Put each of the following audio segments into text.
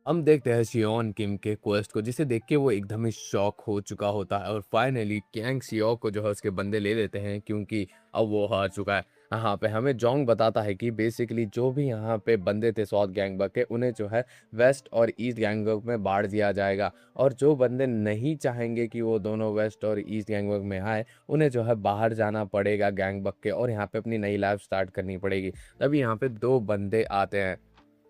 हम देखते हैं शियोन किम के क्वेस्ट को, जिसे देख के वो एकदम ही शॉक हो चुका होता है और फाइनली कैंग सियो को जो है उसके बंदे ले लेते हैं, क्योंकि अब वो हार चुका है। यहाँ पे हमें जोंग बताता है कि बेसिकली जो भी यहाँ पे बंदे थे साउथ गैंगबक के, उन्हें जो है वेस्ट और ईस्ट गैंगबक में बांट दिया जाएगा, और जो बंदे नहीं चाहेंगे कि वो दोनों वेस्ट और ईस्ट गैंगबक में आए, उन्हें जो है बाहर जाना पड़ेगा गैंगबक के, और यहाँ पे अपनी नई लाइफ स्टार्ट करनी पड़ेगी। तभी यहाँ पे दो बंदे आते हैं,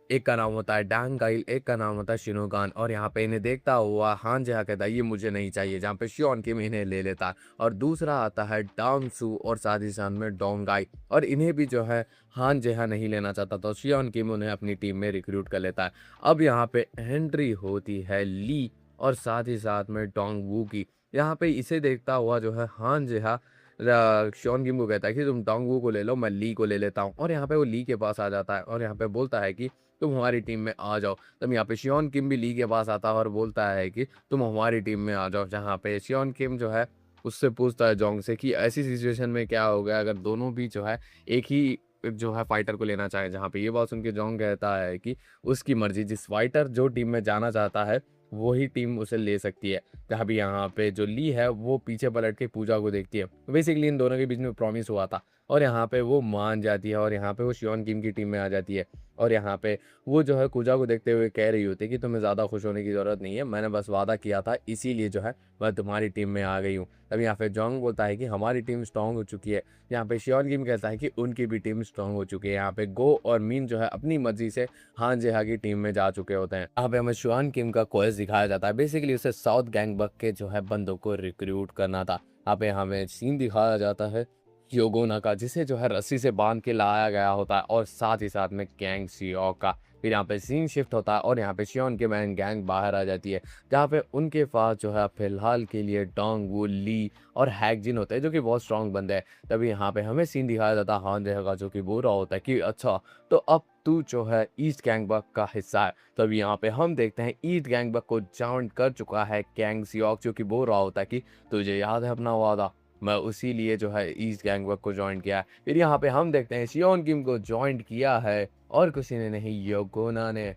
एक का नाम होता है डांग गाइल, एक का नाम होता है शिनोगान, और यहाँ पे इन्हें देखता हुआ हान जहा कहता है ये मुझे नहीं चाहिए, जहाँ पे शियोन किम इन्हें ले लेता है। और दूसरा आता है डांग सू और साथ ही साथ में डोंगाई, और इन्हें भी जो है हान जहा नहीं लेना चाहता, तो शियोन किम उन्हें अपनी टीम में रिक्रूट कर लेता है। अब यहाँ पे एंट्री होती है ली और साथ ही साथ में डोंग वू की। यहाँ पे इसे देखता हुआ जो है हान जहा शियोन किम को कहता है कि तुम डोंग वू को ले लो, मैं ली को ले लेता हूँ, और यहाँ पे वो ली के पास आ जाता है और यहाँ पे बोलता है कि तुम हमारी टीम में आ जाओ। तब यहाँ पे शियोन किम भी ली के पास आता है और बोलता है कि तुम हमारी टीम में आ जाओ। जहाँ पे शियोन किम जो है उससे पूछता है जोंग से कि ऐसी सिचुएशन में क्या हो गया अगर दोनों भी जो है एक ही जो है फाइटर को लेना चाहे। जहाँ पे ये बात सुन के जोंग कहता है कि उसकी मर्जी, जिस फाइटर जो टीम में जाना चाहता है वही टीम उसे ले सकती है। जहाँ भी यहाँ पे जो ली है वो पीछे पलट के पूजा को देखती है। बेसिकली इन दोनों के बीच में प्रॉमिस हुआ था और यहाँ पे वो मान जाती है और यहाँ पे वो शियोन किम की टीम में आ जाती है। और यहाँ पे वो जो है कुजा को देखते हुए कह रही होती है कि तुम्हें ज़्यादा खुश होने की ज़रूरत नहीं है, मैंने बस वादा किया था इसीलिए जो है मैं तुम्हारी टीम में आ गई हूँ। तब यहाँ पे जोंग बोलता है कि हमारी टीम स्ट्रांग हो चुकी है। यहाँ पे शियोन किम कहता है कि उनकी भी टीम स्ट्रांग हो चुकी है। यहाँ पे गो और मीन जो है अपनी मर्जी से हान जेहा की टीम में जा चुके होते हैं। यहाँ पे हमें शियोन किम का क्वेस्ट दिखाया जाता है, बेसिकली उसे साउथ गैंगबक के जो है बंदों को रिक्रूट करना था। यहाँ पे हमें सीन दिखाया जाता है योगोना का, जिसे जो है रस्सी से बांध के लाया गया होता है, और साथ ही साथ में कैंग सियो का। फिर यहाँ पे सीन शिफ्ट होता है और यहाँ पे शियोन की मैन गैंग बाहर आ जाती है, जहाँ पे उनके पास जो है फिलहाल के लिए डोंग वू ली और हैकजिन होते हैं, जो कि बहुत स्ट्रांग बंदे हैं। तभी यहाँ पे हमें सीन दिखाया जाता है हान का, जो कि बोल रहा होता है कि अच्छा तो अब तू जो है ईस्ट गैंगबक का हिस्सा है। तभी यहाँ पे हम देखते हैं ईस्ट गैंगबक को ज्वाइन कर चुका है कैंग सियोक, जो कि बोल रहा होता है कि तुझे याद है अपना वादा, मैं उसी लिए जो है ईस्ट गैंगबक को ज्वाइन किया है। फिर यहाँ पे हम देखते हैं शियोन किम को ज्वाइन किया है और किसी ने नहीं, योगोना ने।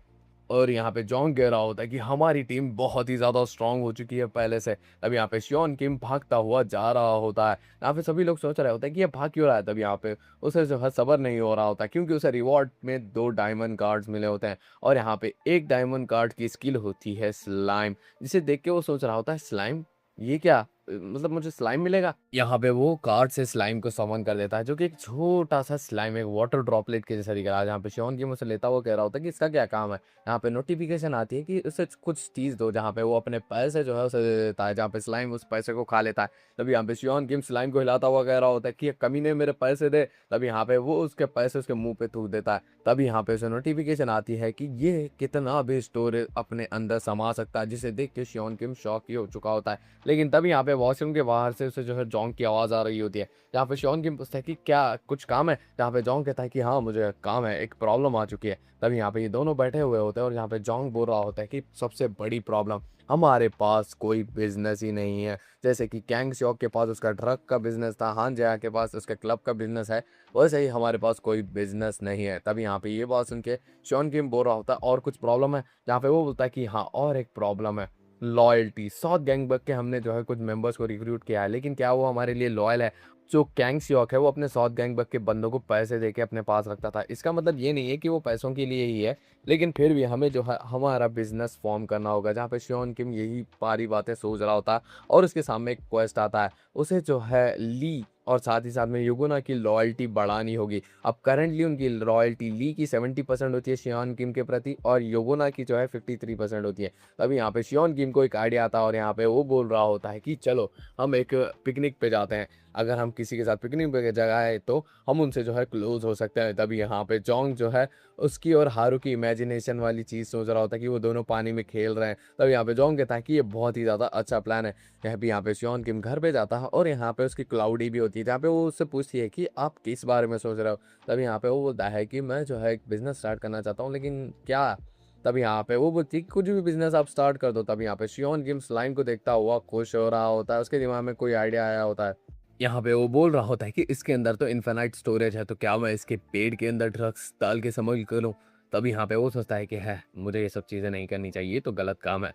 और यहाँ पे जॉन्ग कह रहा होता है कि हमारी टीम बहुत ही ज़्यादा स्ट्रांग हो चुकी है पहले से। तब यहाँ पे शियोन किम भागता हुआ जा रहा होता है। यहाँ पे सभी लोग सोच रहे होते हैं कि ये भाग क्यों रहा है। तब यहाँ पे उसे जो है सब्र नहीं हो रहा होता, क्योंकि उसे रिवॉर्ड में 2 डायमंड कार्ड्स मिले होते हैं, और यहाँ पे एक डायमंड कार्ड की स्किल होती है स्लाइम, जिसे देख के वो सोच रहा होता है स्लाइम, ये क्या मतलब मुझे स्लाइम मिलेगा। यहाँ पे वो कार्ड से स्लाइम को समन कर देता है, जो कि एक छोटा सा स्लाइम एक वाटर ड्रॉपलेट के जैसा दिख रहा है। जहाँ पे शियोन किम उसे लेता हुआ कह रहा होता है कि इसका क्या काम है। यहाँ पे नोटिफिकेशन आती है कि उसे कुछ चीज़ दो, जहाँ पे वो अपने पैसे जो है उसे दे देता है, जहाँ पे स्लाइम उस पैसे को खा लेता है। तभी यहाँ पे शियोन किम स्लाइम को हिलाता हुआ कह रहा होता है कि ये कमीने मेरे पैसे दे। तभी यहाँ पे वो उसके पैसे उसके मुंह पे थूक देता है। तभी यहाँ पे उसे नोटिफिकेशन आती है कि ये कितना भी स्टोरेज अपने अंदर समा सकता है, जिसे देख के शियोन किम शॉक ही हो चुका होता है। लेकिन तभी यहाँ पे वॉशरूम के बाहर से उसे जो है जोंग की आवाज़ आ रही होती है। जहाँ पे शियोन किम पूछता है कि क्या कुछ काम है। जहाँ पे जोंग कहता है कि हाँ मुझे काम है, एक प्रॉब्लम आ चुकी है। तभी यहाँ पे ये दोनों बैठे हुए होते हैं और यहाँ पे जोंग बोल रहा होता है कि सबसे बड़ी प्रॉब्लम, हमारे पास कोई बिजनेस ही नहीं है। जैसे कि कैंग सियोक के पास उसका ड्रग का बिजनेस था, हान जया के पास उसके क्लब का बिजनेस है, वैसे ही हमारे पास कोई बिजनेस नहीं है। तभी यहाँ पे ये बात सुन के शियोन किम बोल रहा होता है और कुछ प्रॉब्लम है। जहाँ पे वो बोलता है कि हाँ और एक प्रॉब्लम है, लॉयल्टी। साउथ गैंगबक के हमने जो है कुछ मेंबर्स को रिक्रूट किया है, लेकिन क्या वो हमारे लिए लॉयल है। जो कैंग सियोक है वो अपने साउथ गैंगबक के बंदों को पैसे देके अपने पास रखता था। इसका मतलब ये नहीं है कि वो पैसों के लिए ही है, लेकिन फिर भी हमें जो है हमारा बिजनेस फॉर्म करना होगा। जहाँ पे शियोन किम यही सारी बातें सोच रहा होता है और उसके सामने एक क्वेस्ट आता है, उसे जो है ली और साथ ही साथ में युगुना की लॉयल्टी बढ़ानी होगी। अब करंटली उनकी लॉयल्टी ली की 70% होती है शियोन किम के प्रति, और योगोना की जो है 53% होती है। तभी यहाँ पे शियोन किम को एक आइडिया आता है और यहाँ पे वो बोल रहा होता है कि चलो हम एक पिकनिक पे जाते हैं। अगर हम किसी के साथ पिकनिक पे जाए तो हम उनसे जो है क्लोज हो सकते हैं। तभी यहाँ पे जोंग जो है उसकी और हारू की इमेजिनेशन वाली चीज़ सोच रहा होता है कि वो दोनों पानी में खेल रहे हैं। तब यहाँ पे जोंग कहता है कि ये बहुत ही ज़्यादा अच्छा प्लान है। यह भी यहाँ पे शियोन किम घर पे जाता है और यहाँ पे उसकी क्लाउडी भी होती है, जहाँ पे वो उससे पूछती है कि आप किस बारे में सोच रहे हो। तभी यहाँ पे वो बोलता है कि मैं जो है एक बिजनेस स्टार्ट करना चाहता हूँ, लेकिन क्या। तब यहाँ पे वो बोलती है कि कुछ भी बिजनेस आप स्टार्ट कर दो। तब यहाँ पे शियोन किम स्लाइम को देखता हुआ खुश हो रहा होता है, उसके दिमाग में कोई आइडिया आया होता है। यहाँ पे वो बोल रहा होता है कि इसके अंदर तो इनफाइनाइट स्टोरेज है, तो क्या मैं इसके पेड़ के अंदर ड्रग्स डाल के समगल करूँ। तब यहाँ पे वो सोचता है कि है मुझे ये सब चीज़ें नहीं करनी चाहिए, ये तो गलत काम है।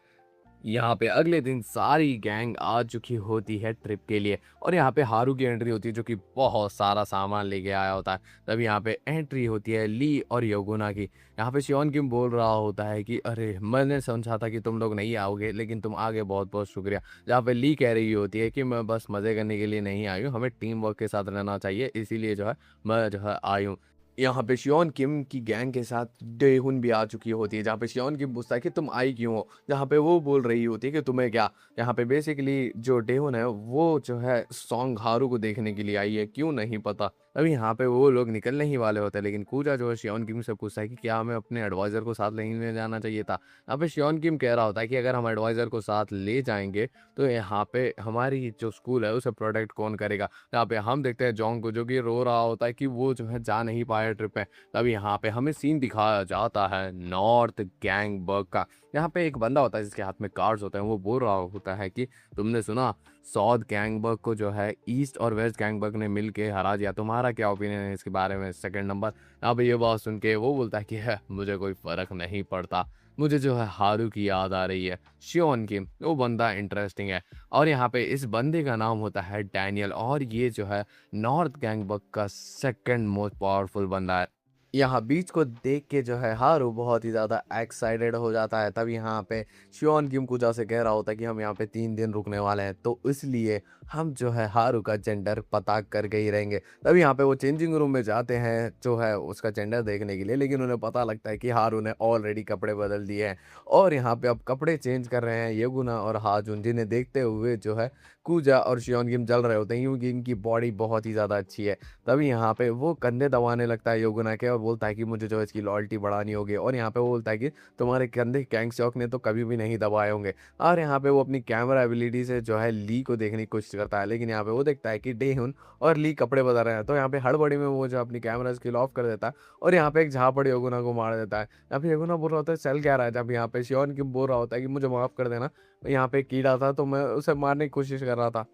यहाँ पे अगले दिन सारी गैंग आ चुकी होती है ट्रिप के लिए और यहाँ पे हारू की एंट्री होती है जो कि बहुत सारा सामान लेके आया होता है। तब यहाँ पे एंट्री होती है ली और योगुना की। यहाँ पे शियोन किम बोल रहा होता है कि अरे मैंने समझा था कि तुम लोग नहीं आओगे लेकिन तुम आ गए, बहुत बहुत शुक्रिया। जहाँ पे ली कह रही होती है कि मैं बस मज़े करने के लिए नहीं आई हूँ, हमें टीम वर्क के साथ रहना चाहिए, इसीलिए जो है मैं जो है आई हूँ। यहाँ पे शियोन किम की गैंग के साथ डेहुन भी आ चुकी होती है, जहाँ पे शियोन किम पूछता है कि तुम आई क्यों हो, जहाँ पे वो बोल रही होती है कि तुम्हें क्या। यहाँ पे बेसिकली जो डेहुन है वो जो है सॉन्ग हारू को देखने के लिए आई है, क्यों नहीं पता। अभी यहाँ पे वो लोग निकलने ही वाले होते हैं लेकिन कूजा जो है शियोन किम से पूछता है कि क्या हमें अपने एडवाइज़र को साथ नहीं ले जाना चाहिए था। यहाँ पे शियोन किम कह रहा होता है कि अगर हम एडवाइज़र को साथ ले जाएंगे तो यहाँ पे हमारी जो स्कूल है उसे प्रोटेक्ट कौन करेगा। यहाँ पे हम देखते हैं जोंग को जो कि रो रहा होता है कि वो जो है जा नहीं पाया ट्रिप पे। तब यहाँ पे हमें सीन दिखाया जाता है नॉर्थ गैंगबर्ग का। यहाँ पे एक बंदा होता है जिसके हाथ में कार्ड्स होते हैं, वो बोल रहा होता है कि तुमने सुना साउथ गैंगबर्ग को जो है ईस्ट और वेस्ट गैंगबर्ग ने मिल के हरा दिया, तुम्हारा क्या ओपिनियन है इसके बारे में सेकंड नंबर। यहाँ पे ये बात सुन के वो बोलता है कि है मुझे कोई फ़र्क नहीं पड़ता, मुझे जो है हारू की याद आ रही है। शियोन की वो बंदा इंटरेस्टिंग है और यहाँ पे इस बंदे का नाम होता है डैनियल और ये जो है नॉर्थ गैंगबर्ग का सेकंड मोस्ट पावरफुल बंदा है। यहाँ बीच को देख के जो है हारू बहुत ही ज़्यादा एक्साइटेड हो जाता है। तब यहाँ पे शियोन किम कुजा से कह रहा होता है कि हम यहाँ पे 3 दिन रुकने वाले हैं तो इसलिए हम जो है हारू का जेंडर पता करके ही रहेंगे। तब यहाँ पे वो चेंजिंग रूम में जाते हैं जो है उसका जेंडर देखने के लिए, लेकिन उन्हें पता लगता है कि हारू ने ऑलरेडी कपड़े बदल दिए हैं और यहाँ पे अब कपड़े चेंज कर रहे हैं येगुना और हाजुन, जिन्हें देखते हुए जो है कूजा और शियोन किम जल रहे होते हैं क्योंकि इनकी बॉडी बहुत ही ज़्यादा अच्छी है। तभी यहाँ पे वो कंधे दबाने लगता है योगुना के और बोलता है कि मुझे जो है इसकी लॉयल्टी बढ़ानी होगी और यहाँ पे वो बोलता है कि तुम्हारे कंधे कैंग शॉक ने तो कभी भी नहीं दबाए होंगे। और यहाँ पे वो अपनी कैमरा एबिलिटी से जो है ली को देखने की कोशिश करता है, लेकिन यहाँ पे वो देखता है कि डेहुन और ली कपड़े बदल रहे हैं तो यहाँ पे हड़बड़ी में वो जो अपनी कैमरा स्किल ऑफ कर देता है और यहाँ पे एक झापड़ योगुना को मार देता है। यहाँ पे योगुना बोल रहा होता है चल क्या रहा है, जब यहाँ पे शियोन किम बोल रहा होता है कि मुझे माफ़ कर देना, यहाँ पे कीड़ा था तो मैं उसे मारने की कोशिश कर रहा था।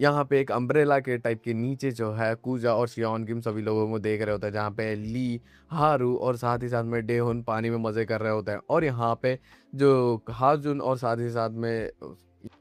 यहाँ पे एक अम्ब्रेला के टाइप के नीचे जो है कूजा और शियोन किम सभी लोगों को देख रहे होते हैं, जहाँ पे ली, हारू और साथ ही साथ में डेहुन पानी में मज़े कर रहे होते हैं और यहाँ पे जो हाजुन और साथ ही साथ में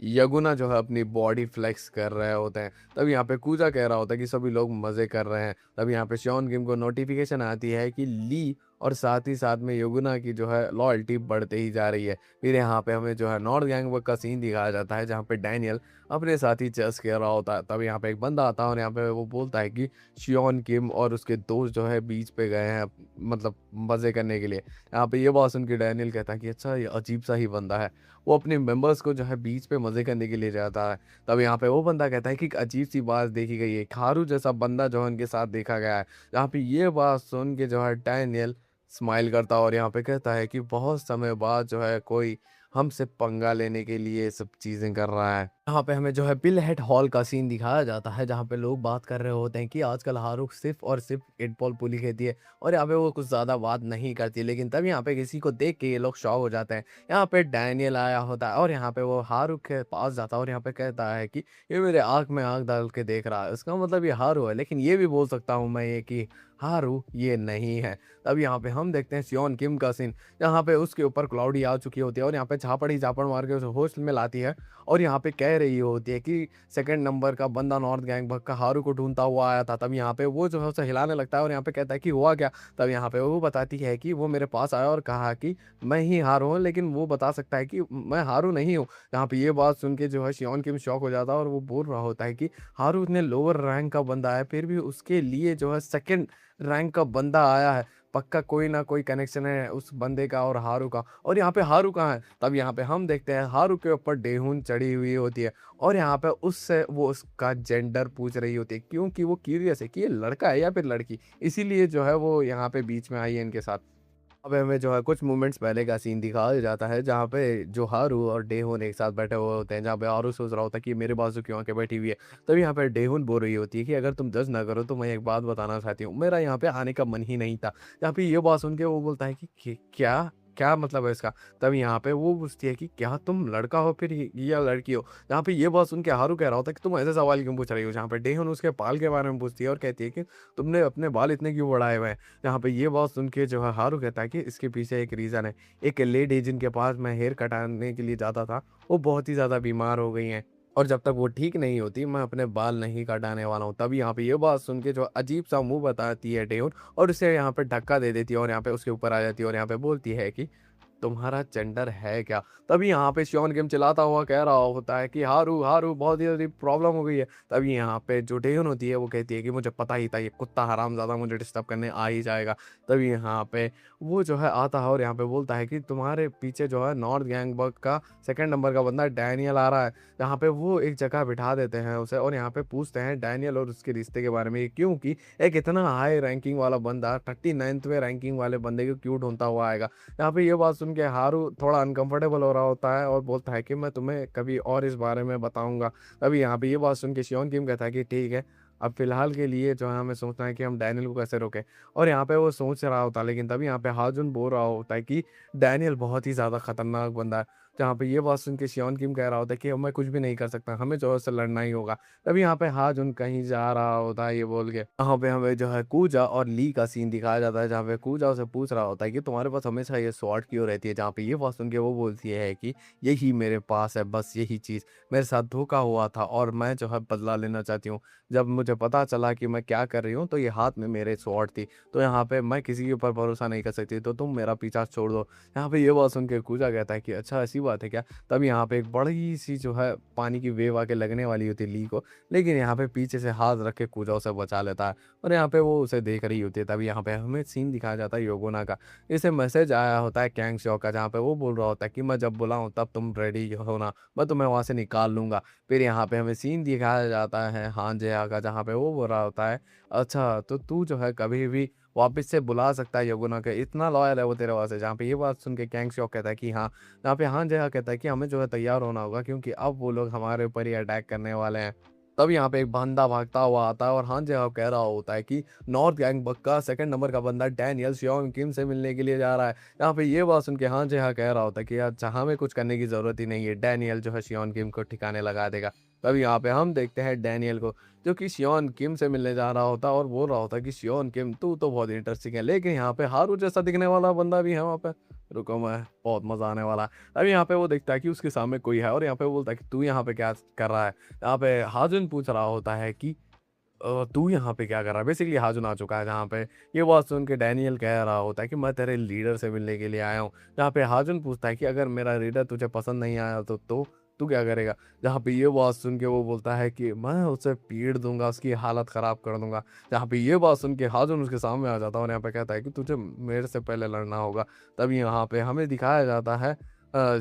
यगुना जो है अपनी बॉडी फ्लेक्स कर रहे होते हैं। तब यहाँ पे कूजा कह रहा होता है कि सभी लोग मज़े कर रहे हैं। तब यहाँ पे शियोन किम को नोटिफिकेशन आती है कि ली और साथ ही साथ में योगुना की जो है लॉयल्टी बढ़ते ही जा रही है। फिर यहाँ पे हमें जो है नॉर्थ गैंगबर्ग का सीन दिखाया जाता है जहाँ पे डैनियल अपने साथ ही चेस खेल रहा होता है। तब यहाँ पे एक बंदा आता है और यहाँ पे वो बोलता है कि शियोन किम और उसके दोस्त जो है बीच पे गए हैं मतलब मज़े करने के लिए। यहाँ पे ये बात सुन के डैनियल कहता है कि अच्छा ये अजीब सा ही बंदा है, वो अपने मेंबर्स को जो है बीच पे मज़े करने के लिए जाता है। तब यहाँ पे वो बंदा कहता है कि एक अजीब सी बात देखी गई है, खारू जैसा बंदा जो है उनके साथ देखा गया है। यहाँ पे ये बात सुन के जो है डैनियल स्माइल करता है और यहाँ पे कहता है कि बहुत समय बाद जो है कोई हमसे पंगा लेने के लिए सब चीज़ें कर रहा है। यहाँ पे हमें जो है बिल हेड हॉल का सीन दिखाया जाता है जहाँ पे लोग बात कर रहे होते हैं कि आजकल हारूक सिर्फ और सिर्फ 8 बॉल पुली खेलती है और यहाँ पे वो कुछ ज़्यादा बात नहीं करती, लेकिन तब यहाँ पे किसी को देख के ये लोग शॉक हो जाते हैं। यहाँ पे डैनियल आया होता है और यहाँ पे वो हारूक के पास जाता है और यहाँ पे कहता है कि ये मेरे आँख में आँख डाल के देख रहा है, इसका मतलब ये हारू है, लेकिन ये भी बोल सकता हूँ मैं ये कि हारू ये नहीं है। तब यहाँ पे हम देखते हैं शियोन किम का सीन जहाँ पे उसके ऊपर क्लाउडी आ चुकी होती है और यहाँ पे झापड़ मार के उसे होश में लाती है और यहाँ पे कह रही होती है कि सेकंड नंबर का बंदा नॉर्थ गैंगबर्ग का हारू को ढूंढता हुआ आया था। तब यहाँ पे वो जो है उसे हिलाने लगता है और यहाँ पे कहता है कि हुआ क्या। तब यहाँ पे वो बताती है कि वो मेरे पास आया और कहा कि मैं ही हारू हूँ, लेकिन वो बता सकता है कि मैं हारू नहीं हूँ। यहाँ पे ये बात सुन के जो है शियोन किम शॉक हो जाता है और वो बोल रहा होता है कि हारू इतने लोअर रैंक का बंदा है फिर भी उसके लिए जो है सेकंड रैंक का बंदा आया है, पक्का कोई ना कोई कनेक्शन है उस बंदे का और हारू का। और यहाँ पे हारू कहाँ है, तब यहाँ पे हम देखते हैं हारू के ऊपर डेहुन चढ़ी हुई होती है और यहाँ पे उससे वो उसका जेंडर पूछ रही होती है क्योंकि वो क्यूरियस है कि ये लड़का है या फिर लड़की, इसीलिए जो है वो यहाँ पे बीच में आई है इनके साथ। अब हमें जो है कुछ मोमेंट्स पहले का सीन दिखाया जाता है जहाँ पे जो हारू और डेहुन एक साथ बैठे हुए होते हैं, जहाँ पे हारू सोच रहा होता है कि मेरे बाजू क्यों आके बैठी हुई है। तभी यहाँ पे डेहुन बोल रही होती है कि अगर तुम जज ना करो तो मैं एक बात बताना चाहती हूँ, मेरा यहाँ पे आने का मन ही नहीं था। यहाँ पे ये बात सुन के वो बोलता है कि क्या क्या मतलब है इसका? तब यहाँ पे वो पूछती है कि क्या तुम लड़का हो फिर या लड़की हो? जहाँ पे ये बात सुन के हारू कह रहा होता है कि तुम ऐसे सवाल क्यों पूछ रही हो? जहाँ पे डेहन उसके बाल के बारे में पूछती है और कहती है कि तुमने अपने बाल इतने क्यों बढ़ाए हुए हैं? जहाँ पे ये बात सुन के जो है हारू कहता है कि इसके पीछे एक रीज़न है। एक लेडी जिनके पास मैं हेयर कटाने के लिए जाता था, वो बहुत ही ज़्यादा बीमार हो गई हैं। और जब तक वो ठीक नहीं होती, मैं अपने बाल नहीं कटाने वाला हूँ। तब यहाँ पे ये बात सुन के जो अजीब-सा मुँह बताती है डेहन और उसे यहाँ पे धक्का दे देती है और यहाँ पे उसके ऊपर आ जाती है और यहाँ पे बोलती है कि तुम्हारा जेंडर है क्या? तभी यहाँ पे श्योन किम चिल्लाता हुआ कह रहा होता है कि हारू, हारू बहुत ही ज़्यादा प्रॉब्लम हो गई है। तभी यहाँ पे जो डेयोन होती है वो कहती है कि मुझे पता ही था ये कुत्ता हरामज़ादा मुझे डिस्टर्ब करने आ ही जाएगा। तभी यहाँ पे वो जो है आता है और यहाँ पे बोलता है कि तुम्हारे पीछे जो है नॉर्थ गैंगबक का सेकंड नंबर का बंदा डैनियल आ रहा है। यहाँ पे वो एक जगह बिठा देते हैं उसे और यहाँ पे पूछते हैं डैनियल और उसके रिश्ते के बारे में क्योंकि एक इतना हाई रैंकिंग वाला बंदा 39वें रैंकिंग वाले बंदे को क्यों ढूँढता हुआ आएगा। यहाँ पे ये बात सुन के हारू थोड़ा अनकंफर्टेबल हो रहा होता है और बोलता है कि मैं तुम्हें कभी और इस बारे में बताऊँगा। तभी यहाँ पे ये बात सुन के शियोन किम कहता है कि ठीक है, अब फ़िलहाल के लिए जो है हमें सोचना है कि हम डैनियल को कैसे रोकें। और यहाँ पे वो सोच रहा होता है लेकिन तभी यहाँ पे हाजुन बोल रहा होता है कि डैनियल बहुत ही ज़्यादा खतरनाक बंदा है। जहाँ पे ये बात सुन के शियोन किम कह रहा होता है कि अब मैं कुछ भी नहीं कर सकता, हमें जो है उससे लड़ना ही होगा। तभी यहाँ पे हाजुन कहीं जा रहा होता है ये बोल के। यहाँ पे हमें जो है कूजा और ली का सीन दिखाया जाता है जहाँ पे कूजा उसे पूछ रहा होता है कि तुम्हारे पास हमेशा ये स्वॉर्ड क्यों रहती है? जहाँ पे ये बात सुन के वो बोलती है कि यही मेरे पास है, बस यही चीज़। मेरे साथ धोखा हुआ था और मैं जो है बदला लेना चाहती हूँ। जब मुझे पता चला कि मैं क्या कर रही हूँ तो ये हाथ में मेरे स्वॉर्ड थी। तो यहाँ पे मैं किसी के ऊपर भरोसा नहीं कर सकती तो तुम मेरा पीछा छोड़ दो। यहाँ पे ये बात सुन के कूजा कहता है कि अच्छा ऐसी बात है क्या? तब यहाँ पे एक बड़ी-सी जो है पानी की वेव आके लगने वाली होती है ली को, लेकिन यहाँ पे पीछे से हाथ रख के कूजा उसे बचा लेता है और यहाँ पे वो उसे देख रही होती है। तभी यहाँ पे हमें सीन दिखाया जाता है योगोना का। इसे मैसेज आया होता है कैंग शॉ का जहाँ पे वो बोल रहा होता है कि मैं जब बुलाऊँ तब तुम रेडी होना, मैं तुम्हें वहाँ से निकाल लूँगा। फिर यहाँ पे हमें सीन दिखाया जाता है हान जेया का जहाँ पे वो बोल रहा होता है, अच्छा तो तू जो है कभी भी वापस से बुला सकता है योगोना के, इतना लॉयल है वो तेरे वास्ते। जहाँ पे ये बात सुन के कैंग शॉ कहता है कि हाँ, जहाँ पे हान जेहा कहता है कि हमें जो है तैयार होना होगा क्योंकि अब वो लोग हमारे ऊपर ही अटैक करने वाले हैं। तब यहाँ पे एक बंदा भागता हुआ आता है और हान जेहा कह रहा होता है कि नॉर्थ गैंगबक का सेकंड नंबर का बंदा डैनियल शियोंग किम से मिलने के लिए जा रहा है। यहाँ पे ये बात सुन के हान जेहा कह रहा होता है कि यार हमें कुछ करने की ज़रूरत ही नहीं है, डैनियल जो है शियोन किम को ठिकाने लगा देगा। तभी यहाँ पे हम देखते हैं डैनियल को जो कि शियोन किम से मिलने जा रहा होता है और बोल रहा होता है कि शियोन किम तू तो बहुत इंटरेस्टिंग है, लेकिन यहाँ पे हारू जैसा दिखने वाला बंदा भी है वहाँ पे। रुको मैं बहुत मज़ा आने वाला है। अभी यहाँ पे वो देखता है कि उसके सामने कोई है और यहाँ पे वो बोलता है कि तू यहाँ पे क्या कर रहा है? यहाँ पे हाजुन पूछ रहा होता है कि तू यहाँ पे क्या कर रहा है? बेसिकली हाजुन आ चुका है जहाँ पे ये बात सुन के डैनियल कह रहा होता है कि मैं तेरे लीडर से मिलने के लिए आया हूँ। जहाँ पे हाजुन पूछता है कि अगर मेरा लीडर तुझे पसंद नहीं आया तो तू क्या करेगा? जहाँ पे ये बात सुन के वो बोलता है कि मैं उसे पीट दूँगा, उसकी हालत ख़राब कर दूँगा। जहाँ पे ये बात सुन के हाजुन उसके सामने आ जाता है और यहाँ पे कहता है कि तुझे मेरे से पहले लड़ना होगा। तब यहाँ पे हमें दिखाया जाता है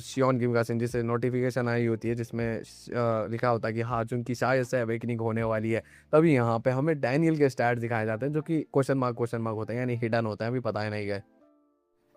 शियोन किम का सीन जिससे नोटिफ़िकेशन आई होती है जिसमें लिखा होता है कि हाँ, उनकी शायद से अवेकनिंग होने वाली है। तभी यहाँ पे हमें डैनियल के स्टैट्स दिखाए जाते हैं जो कि क्वेश्चन मार्क होते हैं यानी हिडन होते हैं, अभी पता ही नहीं गए।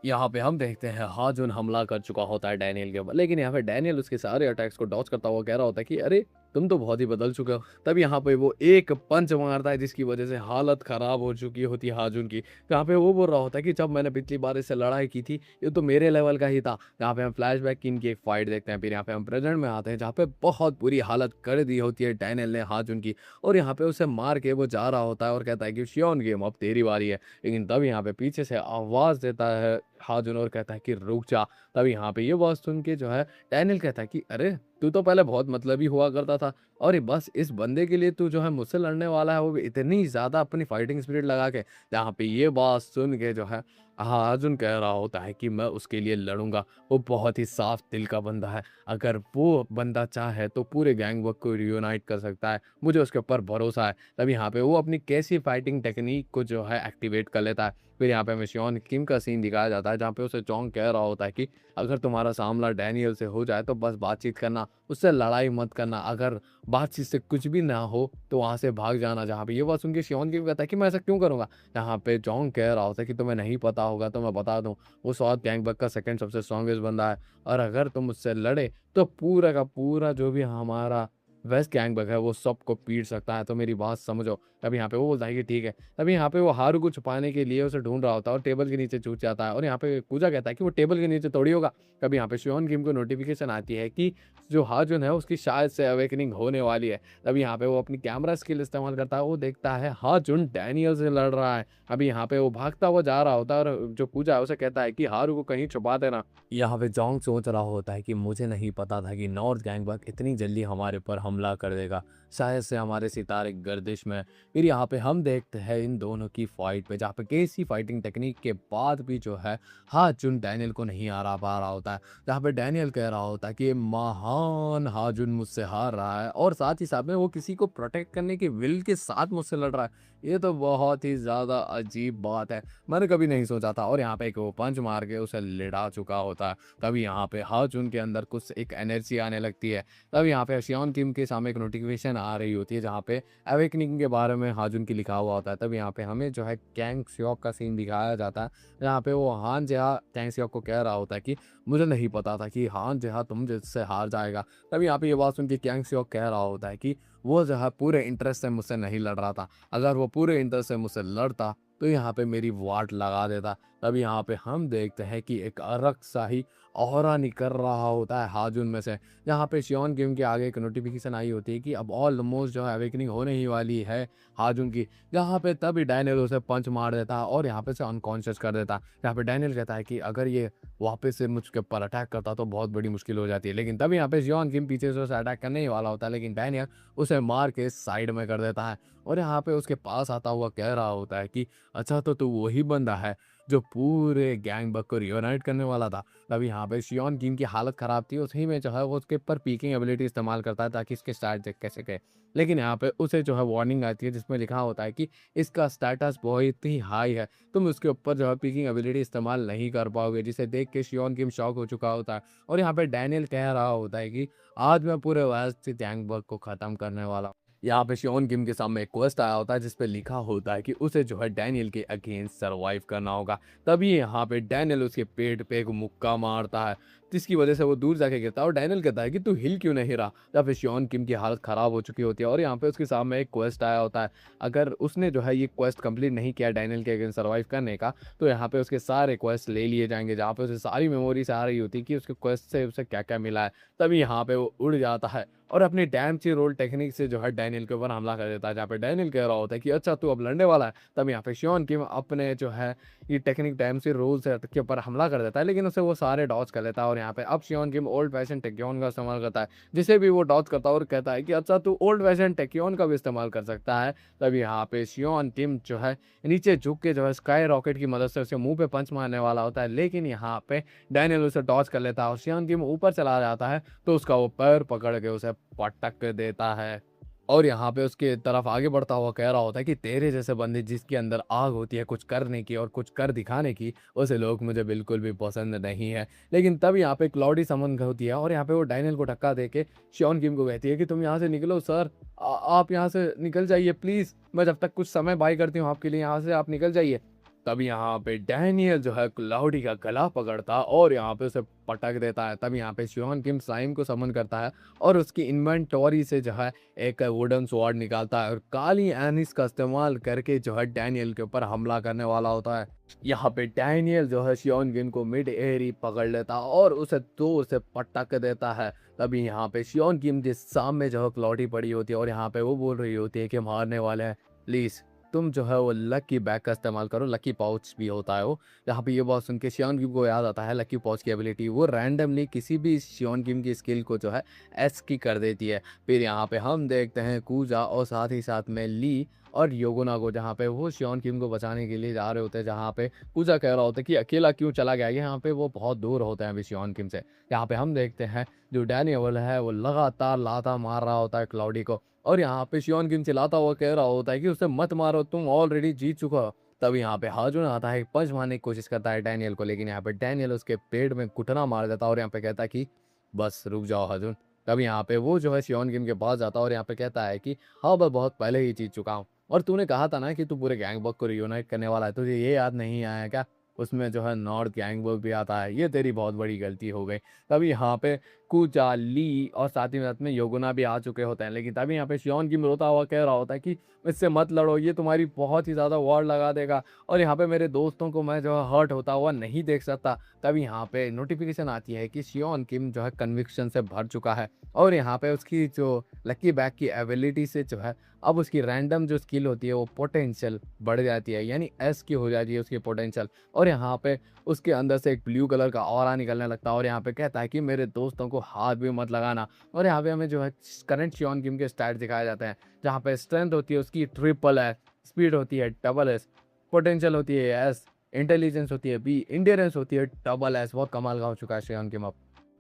यहाँ पे हम देखते हैं हाजुन हमला कर चुका होता है डैनियल के ऊपर, लेकिन यहाँ पे डैनियल उसके सारे अटैक्स को डॉज करता हुआ कह रहा होता है कि अरे तुम तो बहुत ही बदल चुके हो। तब यहाँ पे वो एक पंच मारता है जिसकी वजह से हालत खराब हो चुकी होती है हाजुन की। जहाँ पे वो बोल रहा होता है कि जब मैंने पिछली बार इससे लड़ाई की थी ये तो मेरे लेवल का ही था। यहाँ पे हम फ्लैशबैक की इनकी एक फाइट देखते हैं, फिर यहाँ पे हम प्रेजेंट में आते हैं जहाँ पे बहुत बुरी हालत कर दी होती है डैनियल ने हाजुन की और यहाँ पे उसे मार के वो जा रहा होता है और कहता है कि शियोन गेम अब तेरी बारी है। लेकिन तब यहाँ पे पीछे से आवाज़ देता है हाजुन और कहता है कि रुक जा। तब यहाँ पे ये बात सुन के जो है डैनियल कहता है कि अरे तू तो पहले बहुत मतलबी हुआ करता था और ये बस इस बंदे के लिए तू जो है मुझसे लड़ने वाला है, वो भी इतनी ज़्यादा अपनी फाइटिंग स्पिरिट लगा के। जहाँ पे ये बात सुन के जो है अर्जुन कह रहा होता है कि मैं उसके लिए लड़ूंगा, वो बहुत ही साफ दिल का बंदा है। अगर वो बंदा चाहे तो पूरे गैंग वर्क को रियूनाइट कर सकता है, मुझे उसके ऊपर भरोसा है। तब यहाँ पे वो अपनी कैसी फाइटिंग टेक्निक को जो है एक्टिवेट कर लेता है। फिर यहाँ पे हमें शियोन किम का सीन दिखाया जाता है जहाँ पे उसे चोंग कह रहा होता है कि अगर तुम्हारा सामना डैनियल से हो जाए तो बस बातचीत करना, उससे लड़ाई मत करना। अगर बातचीत से कुछ भी ना हो तो वहाँ से भाग जाना। जहाँ पे ये बात सुन के शियोन किम कहता है कि मैं ऐसा क्यों करूँगा? जहाँ पे जोंग कह रहा होता है कि तुम्हें नहीं पता होगा तो मैं बता दूँ, वो साउथ गैंगबक का सेकंड सबसे स्ट्रॉन्गेस्ट बंदा है और अगर तुम उससे लड़े तो पूरा का पूरा जो भी हमारा वेस्ट गैंगबक है वो सबको पीट सकता है। तो मेरी बात समझो। तब यहाँ पे वो बोलता है कि ठीक है। तभी यहाँ पे वो हारू को छुपाने के लिए उसे ढूँढ रहा होता है और टेबल के नीचे छुप जाता है और यहाँ पे कूजा कहता है कि वो टेबल के नीचे थोड़ी होगा। तभी यहाँ पे शियोन किम को नोटिफ़िकेशन आती है कि जो हाजुन है उसकी शायद से अवेकनिंग होने वाली है। तभी यहाँ पे वो अपनी कैमरा स्किल इस्तेमाल करता है, वो देखता है हाजुन डैनियल से लड़ रहा है। अभी यहाँ पे वो भागता हुआ जा रहा होता है और जो कूजा है उसे कहता है कि हारू को कहीं छुपा देना। यहाँ पे जोंग सोच रहा होता है कि मुझे नहीं पता था कि नॉर्थ गैंगबक इतनी जल्दी हमारे ऊपर हमला कर देगा, शायद से हमारे सितारे गर्दिश में। फिर यहाँ पे हम देखते हैं इन दोनों की फाइट पे, जहाँ पे कैसी फाइटिंग टेक्निक के बाद भी जो है हाजुन डैनियल को नहीं हरा पा रहा होता है। जहाँ पे डैनियल कह रहा होता है कि ये महान हाजुन मुझसे हार रहा है और साथ ही साथ में वो किसी को प्रोटेक्ट करने के विल के साथ मुझसे लड़ रहा है। ये तो बहुत ही ज़्यादा अजीब बात है, मैंने कभी नहीं सोचा था। और यहाँ पे एक वो पंच मार के उसे लिड़ा चुका होता है। तभी यहाँ पे हाजुन के अंदर कुछ एक एनर्जी आने लगती है। तब यहाँ पे शियोन किम के सामने एक नोटिफिकेशन आ रही होती है जहाँ पे अवेकनिंग के बारे में हाजुन की लिखा हुआ होता है। तब यहाँ पे हमें जो है कैंग सियोक का सीन दिखाया जाता है, जहाँ पे वो हान जेहा कैंग सियोक को कह रहा होता है कि मुझे नहीं पता था कि हान जेहा तुम जिससे हार जाएगा। तभी यहाँ पे ये बात सुन के कैंग सियोक कह रहा होता है कि वो जो है पूरे इंटरेस्ट से मुझसे नहीं लड़ रहा था, अगर वो पूरे इंटरेस्ट से मुझसे लड़ता तो यहाँ पे मेरी वाट लगा देता। तब यहाँ पे हम देखते हैं कि एक अलग सा ही ऑरा निकल रहा होता है हाजुन में से। यहाँ पे शियोन किम के आगे एक नोटिफिकेशन आई होती है कि अब ऑलमोस्ट जो है अवेकनिंग होने ही वाली है हाजुन की। जहाँ पे तभी डैनियल उसे पंच मार देता है और यहाँ पे से अनकॉन्शियस कर देता है। यहाँ पे डैनियल कहता है कि अगर ये वापस से मुझके ऊपर अटैक करता तो बहुत बड़ी मुश्किल हो जाती है। लेकिन तभी यहाँ पे शियोन किम पीछे से उसे अटैक करने ही वाला होता है, लेकिन डैनियल उसे मार के साइड में कर देता है और यहाँ पे उसके पास आता हुआ कह रहा होता है कि अच्छा तो तू वही बंदा है जो पूरे गैंगबक को रियूनाइट करने वाला था। तभी यहाँ पे शियोन किम की हालत ख़राब थी, उसी में जो है वो उसके ऊपर पीकिंग एबिलिटी इस्तेमाल करता है ताकि इसके स्टार्ट देख कैसे सके। लेकिन यहाँ पे उसे जो है वार्निंग आती है जिसमें लिखा होता है कि इसका स्टेटस बहुत ही हाई है, तुम उसके ऊपर जो है पीकिंग एबिलिटी इस्तेमाल नहीं कर पाओगे। जिसे देख के शियोन किम शॉक हो चुका होता है और यहाँ पे डैनियल कह रहा होता है कि आज मैं पूरे वेस्ट गैंगबक को ख़त्म करने वाला हूँ। यहाँ पे शियोन किम के सामने एक क्वेस्ट आया होता है जिसपे लिखा होता है कि उसे जो है डैनियल के अगेंस्ट सरवाइव करना होगा। तभी यहाँ पे डैनियल उसके पेट पे एक मुक्का मारता है जिसकी वजह से वो दूर जाके गिरता है और डैनियल कहता है कि तू हिल क्यों नहीं रहा। या फिर शियोन किम की हालत ख़राब हो चुकी होती है और यहाँ पे उसके सामने एक क्वेस्ट आया होता है। अगर उसने जो है ये क्वेस्ट कंप्लीट नहीं किया डैनियल के अगेंस्ट सर्वाइव करने का, तो यहाँ पे उसके सारे क्वेस्ट ले लिए जाएंगे, जहाँ पे उसे सारी मेमोरीज आ रही होती है कि उसके क्वेस्ट से उसे क्या क्या मिला है। तभी यहाँ पे वो उड़ जाता है और अपनी डैम ची रोल टेक्निक से जो है डैनियल के ऊपर हमला कर देता है, जहाँ पे डैनियल कह रहा होता है कि अच्छा तू अब लड़ने वाला है। तब यहाँ पे शियोन किम अपने जो है ये टेक्निक डैम सी रोल से के ऊपर हमला कर देता है, लेकिन उसे वो सारे डॉज कर लेता है और यहाँ पे अब शियोन किम ओल्ड फैशन टेक्योन का इस्तेमाल करता है, जिसे भी वो डॉज करता है और कहता है कि अच्छा तू ओल्ड फैशन टेक्योन का भी इस्तेमाल कर सकता है। तब यहाँ पे शियोन किम जो है नीचे झुक के जो है स्काई रॉकेट की मदद से उसके मुंह पे पंच मारने वाला होता है, लेकिन यहाँ पे डैनियल उसे डॉज कर लेता है और शियोन किम ऊपर चला जाता है तो उसका वो पैर पकड़ के उसे पटक देता है और यहाँ पे उसके तरफ आगे बढ़ता हुआ कह रहा होता है कि तेरे जैसे बंदे जिसके अंदर आग होती है कुछ करने की और कुछ कर दिखाने की, उसे लोग मुझे बिल्कुल भी पसंद नहीं है। लेकिन तब यहाँ पे क्लाउडी समन होती है और यहाँ पे वो डैनियल को धक्का दे के शियोन किम को कहती है कि तुम यहाँ से निकलो सर, आप यहाँ से निकल जाइए प्लीज़, मैं जब तक कुछ समय बाई करती हूँ आपके लिए, यहाँ से आप निकल जाइए। तब यहाँ पे डैनियल जो है क्लाउडी का गला पकड़ता और यहाँ पे उसे पटक देता है। तब यहाँ पे शियोन किम स्लाइम को समन करता है और उसकी इन्वेंटरी से जो है एक वुडन स्वॉर्ड निकालता है और काली एनिस का इस्तेमाल करके जो है डैनियल के ऊपर हमला करने वाला होता है। यहाँ पे डैनियल जो है शियोन किम को मिड एयर ही पकड़ लेता और उसे दूर से पटक देता है। तभी यहाँ पे शियोन किम के सामने जो है क्लाउडी पड़ी होती है और यहाँ पे वो बोल रही होती है कि मारने वाले हैं, प्लीज़ तुम जो है वो लकी बैग का इस्तेमाल करो, लकी पाउच भी होता है वो। यहाँ पे ये बात सुन के शियोन किम को याद आता है लकी पाउच की एबिलिटी, वो रैंडमली किसी भी शियोन किम की स्किल को जो है एस की कर देती है। फिर यहाँ पे हम देखते हैं कूजा और साथ ही साथ में ली और योगुना को, जहाँ पे वो शियोन किम को बचाने के लिए जा रहे होते हैं। जहाँ पे कूजा कह रहा होता है कि अकेला क्यों चला गया, यहाँ पे वो बहुत दूर होते हैं अभी शियोन किम से। यहाँ पे हम देखते हैं जो डैनियल है वो लगातार लाता मार रहा होता है क्लाउडी को और यहाँ पे शियोन किम चिल्लाता हुआ कह रहा होता है कि उसे मत मारो, तुम ऑलरेडी जीत चुका हो। तब यहाँ पे हाजुन आता है, पंच मारने की कोशिश करता है डैनियल को, लेकिन यहाँ पे डैनियल उसके पेट में घुटना मार देता है और यहाँ पे कहता है कि बस रुक जाओ हाजुन। तब यहाँ पे वो जो है शियोन किम के पास जाता है और यहाँ पे कहता है कि हाँ मैं बहुत पहले ही जीत चुका हूँ और तूने कहा था ना कि तू पूरे गैंगबॉक को रियूनाइट करने वाला है, तुझे ये याद नहीं आया क्या? उसमें जो है नॉर्थ गैंगवर्क भी आता है, ये तेरी बहुत बड़ी गलती हो गई। तभी यहाँ पे कूचा, ली और साथ ही साथ में योगुना भी आ चुके होते हैं, लेकिन तभी यहाँ पे शियोन किम रोता हुआ कह रहा होता है कि इससे मत लड़ो, ये तुम्हारी बहुत ही ज़्यादा वॉर लगा देगा और यहाँ पे मेरे दोस्तों को मैं जो है हर्ट होता हुआ नहीं देख सकता। तभी यहाँ पे नोटिफिकेशन आती है कि शियोन किम जो है कन्विक्शन से भर चुका है और यहाँ पे उसकी जो लकी बैग की एबिलिटी से जो है अब उसकी रैंडम जो स्किल होती है वो पोटेंशियल बढ़ जाती है, यानी एस की हो जाती है उसकी पोटेंशियल। और यहाँ पे उसके अंदर से एक ब्लू कलर का ऑरा निकलने लगता है और यहाँ पे कहता है कि मेरे दोस्तों को हाथ भी मत लगाना। और यहाँ पे हमें जो है करंट शियोन किम के स्टैट दिखाए जाते हैं, जहाँ पे स्ट्रेंथ होती है उसकी ट्रिपल एस, स्पीड होती है डबल एस, पोटेंशियल होती है एस, इंटेलिजेंस होती है बी, इंड्योरेंस होती है डबल एस। बहुत कमाल का हो चुका है शियोन किम अब।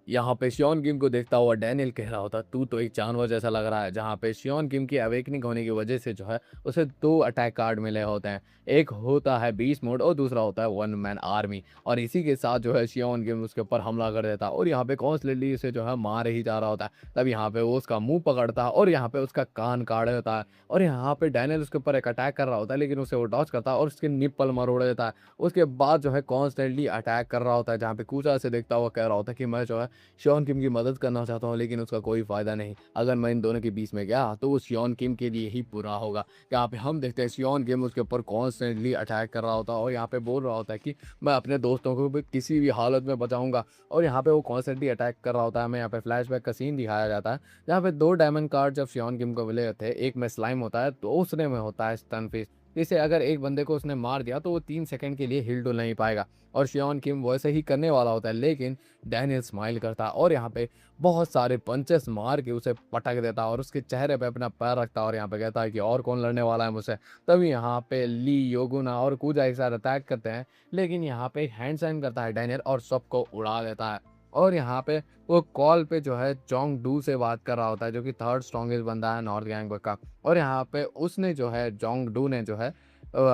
यहाँ पे शियोन किम को देखता हुआ डैनियल कह रहा होता तू तो एक जानवर जैसा लग रहा है, जहाँ पे शियोन किम की अवेकनिंग होने की वजह से जो है उसे 2 अटैक कार्ड मिले होते हैं। एक होता है बीस्ट मोड और दूसरा होता है वन मैन आर्मी। और इसी के साथ जो है शियोन किम उसके ऊपर हमला कर देता है और यहाँ पे कॉन्स्टेंटली उसे जो है मार ही जा रहा होता है। तब यहाँ पे वो उसका मुंह पकड़ता है और यहाँ पे उसका कान काट देता है और यहाँ पे डैनियल उसके ऊपर एक अटैक कर रहा होता है, लेकिन उसे वो डॉज करता है और उसके निप्पल मरोड़ देता है। उसके बाद जो है कॉन्स्टेंटली अटैक कर रहा होता है, जहाँ पे कूचा से देखता हुआ कह रहा होता है कि मैं जो है शियोन किम की मदद करना चाहता हूँ, लेकिन उसका कोई फ़ायदा नहीं। अगर मैं इन दोनों के बीच में गया तो वो शियोन किम के लिए ही बुरा होगा। यहाँ पे हम देखते हैं शियोन किम उसके ऊपर कॉन्स्टेंटली अटैक कर रहा होता है और यहाँ पे बोल रहा होता है कि मैं अपने दोस्तों को भी किसी भी हालत में बचाऊंगा। और यहाँ पे वो कॉन्स्टेंटली अटैक कर रहा होता है। हमें यहाँ पे फ्लैशबैक का सीन दिखाया जाता है, जहाँ पे 2 डायमंड कार्ड जब शियोन किम को मिले थे, एक में स्लाइम होता है, दूसरे में होता है स्टन फिश। जिसे अगर एक बंदे को उसने मार दिया तो वो 3 सेकंड के लिए हिल डुल नहीं पाएगा और शियोन किम वैसे ही करने वाला होता है, लेकिन डैनियल स्माइल करता है और यहाँ पे बहुत सारे पंचेस मार के उसे पटक देता है और उसके चेहरे पे अपना पैर रखता है और यहाँ पे कहता है कि और कौन लड़ने वाला है मुझसे। तभी यहाँ पे ली, योगुना और कूजा एक साथ अटैक करते हैं, लेकिन यहाँ पे हैंड साइन करता है डैनियल और सबको उड़ा देता है। और यहाँ पे वो कॉल पे जो है जोंग डू से बात कर रहा होता है, जो कि 3rd स्ट्रॉन्गेस्ट बंदा है नॉर्थ गैंग का। और यहाँ पे उसने जो है जोंग डू ने जो है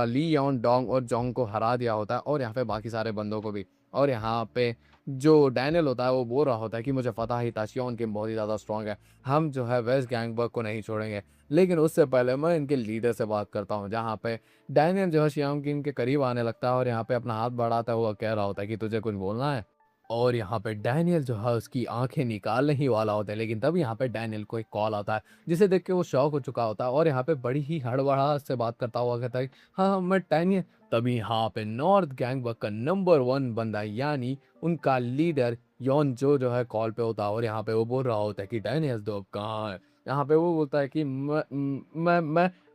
ली योन डोंग और जोंग को हरा दिया होता है और यहाँ पे बाकी सारे बंदों को भी। और यहाँ पे जो डैनियल होता है वो बोल रहा होता है कि मुझे पता ही था शियोन किम बहुत ही ज़्यादा स्ट्रॉन्ग है, हम जो है वेस्ट गैंगबर्ग को नहीं छोड़ेंगे। लेकिन उससे पहले मैं इनके लीडर से बात करता हूँ, जहाँ पे डैनियल जो है शियोन किम के करीब आने लगता है और यहाँ पे अपना हाथ बढ़ाता हुआ कह रहा होता है कि तुझे कुछ बोलना है। और यहाँ पे डैनियल जो है उसकी आंखें निकालने ही वाला होता है, लेकिन तब यहाँ पे डैनियल को एक कॉल आता है, जिसे देख के वो शॉक हो चुका होता है और यहाँ पे बड़ी ही हड़बड़ाहट से बात करता हुआ कहता है हाँ मैं डैनियल। तभी यहाँ पे नॉर्थ गैंगबर्ग का नंबर 1 बंदा यानी उनका लीडर यॉन जो है कॉल पे होता है और यहाँ पे वो बोल रहा होता है कि डैनियल तो अब कहाँ है। यहाँ पे वो बोलता है कि मैं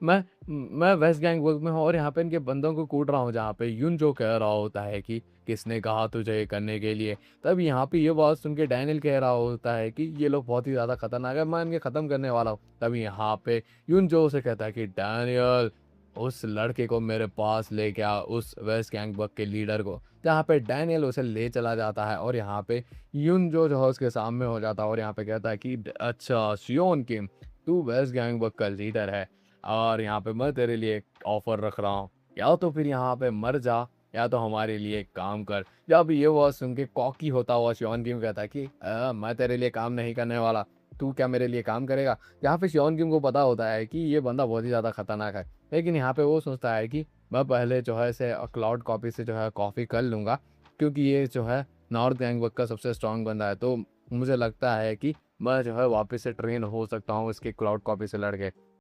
मैं वेस्ट गैंगबर्ग में हूँ और यहाँ पे इनके बंदों को कूट रहा हूँ, जहाँ पे यून जो कह रहा होता है कि किसने कहा तुझे ये करने के लिए। तब यहाँ पे ये बात सुन के डैनियल कह रहा होता है कि ये लोग बहुत ही ज़्यादा खतरनाक है, मैं इनके ख़त्म करने वाला हूँ। तभी यहाँ पे यून जो उसे कहता है कि डैनियल उस लड़के को मेरे पास ले गया, उस वेस्ट गैंगबर्ग के लीडर को। जहाँ पे डैनियल उसे ले चला जाता है और यहाँ पे यून जो है उसके सामने हो जाता है और यहाँ पे कहता है कि अच्छा शियोन किम, तू वेस्ट गैंगबर्ग का लीडर है और यहाँ पे मैं तेरे लिए एक ऑफर रख रहा हूँ, या तो फिर यहाँ पे मर जा या तो हमारे लिए एक काम कर। जब ये वो सुन के कॉकी होता हुआ शियोन किम कहता है कि मैं तेरे लिए काम नहीं करने वाला, तू क्या मेरे लिए काम करेगा। यहाँ पे शियोन किम को पता होता है कि ये बंदा बहुत ही ज़्यादा खतरनाक है, लेकिन यहाँ पे वो सोचता है कि मैं पहले जो है इसे क्लाउड कॉपी से जो है कॉपी कर लूँगा, क्योंकि ये जो है नॉर्थ गैंगबर्ग का सबसे स्ट्रांग बंदा है, तो मुझे लगता है कि मैं जो है वापस से ट्रेन हो सकता हूँ इसके क्लाउड कॉपी से लड़ के।